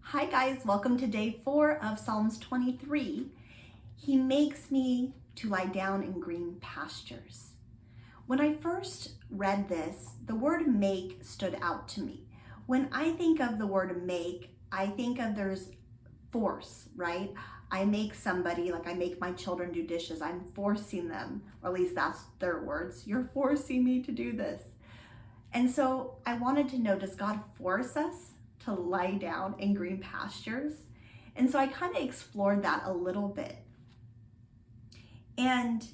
Hi guys, welcome to day 4 of Psalms 23. He makes me to lie down in green pastures. When I first read this, the word make stood out to me. When I think of the word make, I think of there's force, right? I make somebody, like I make my children do dishes, I'm forcing them, or at least that's their words. You're forcing me to do this. And so I wanted to know, does God force us to lie down in green pastures? And so I kind of explored that a little bit. And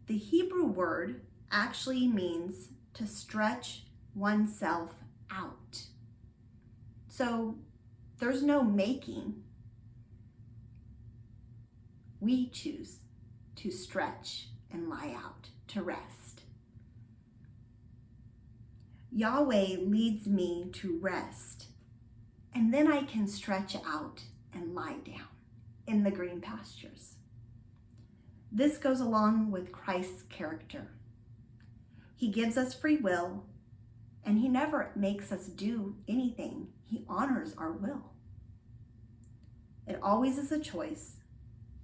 the Hebrew word actually means to stretch oneself out. So there's no making. We choose to stretch and lie out, to rest. Yahweh leads me to rest, and then I can stretch out and lie down in the green pastures. This goes along with Christ's character. He gives us free will, and he never makes us do anything. He honors our will. It always is a choice,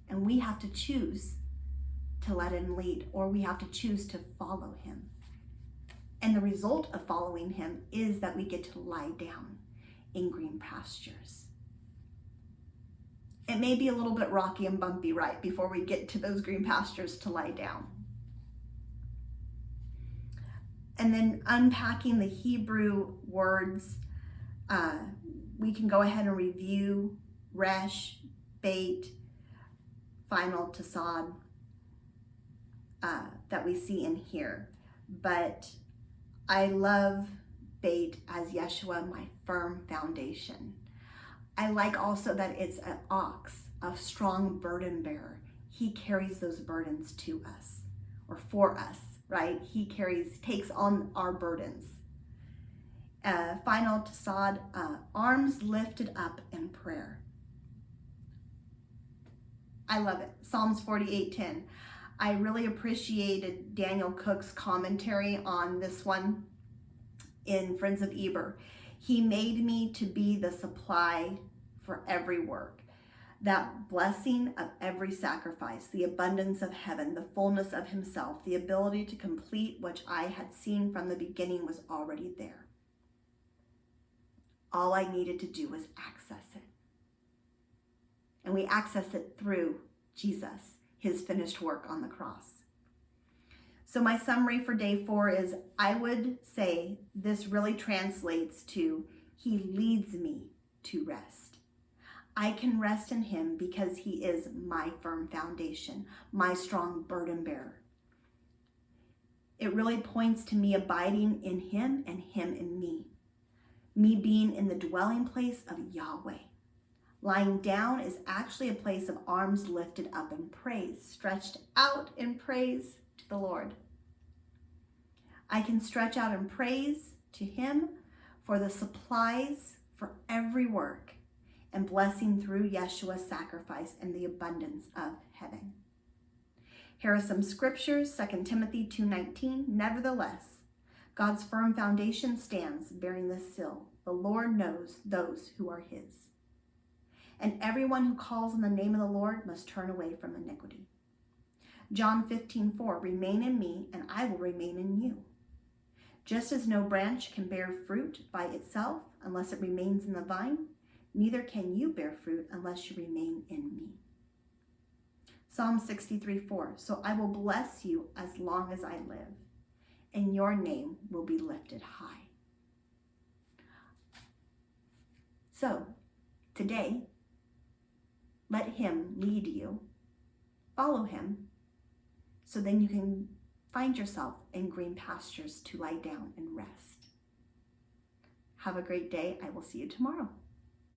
and we have to choose to let him lead, or we have to choose to follow him. And the result of following him is that we get to lie down in green pastures. It may be a little bit rocky and bumpy right before we get to those green pastures to lie down. And then unpacking the Hebrew words, we can go ahead and review resh, bait, final tasad that we see in here. But I love bait as Yeshua, my firm foundation. I like also that it's an ox, a strong burden bearer. He carries those burdens to us, or for us, right? He takes on our burdens. Final tasad, arms lifted up in prayer. I love it. Psalms 48:10. I really appreciated Daniel Cook's commentary on this one in Friends of Eber. He made me to be the supply for every work, that blessing of every sacrifice, the abundance of heaven, the fullness of himself, the ability to complete which I had seen from the beginning was already there. All I needed to do was access it. And we access it through Jesus, his finished work on the cross. So my summary for day 4 is, I would say this really translates to, he leads me to rest. I can rest in him because he is my firm foundation, my strong burden bearer. It really points to me abiding in him and him in me being in the dwelling place of Yahweh. Lying down is actually a place of arms lifted up in praise, stretched out in praise to the Lord. I can stretch out in praise to him for the supplies for every work and blessing through Yeshua's sacrifice and the abundance of heaven. Here are some scriptures, 2 Timothy 2:19. Nevertheless, God's firm foundation stands, bearing this seal. The Lord knows those who are his. And everyone who calls on the name of the Lord must turn away from iniquity. John 15:4, remain in me and I will remain in you. Just as no branch can bear fruit by itself unless it remains in the vine, neither can you bear fruit unless you remain in me. Psalm 63:4, so I will bless you as long as I live, and your name will be lifted high. So today, let him lead you. Follow him, so then you can find yourself in green pastures to lie down and rest. Have a great day. I will see you tomorrow.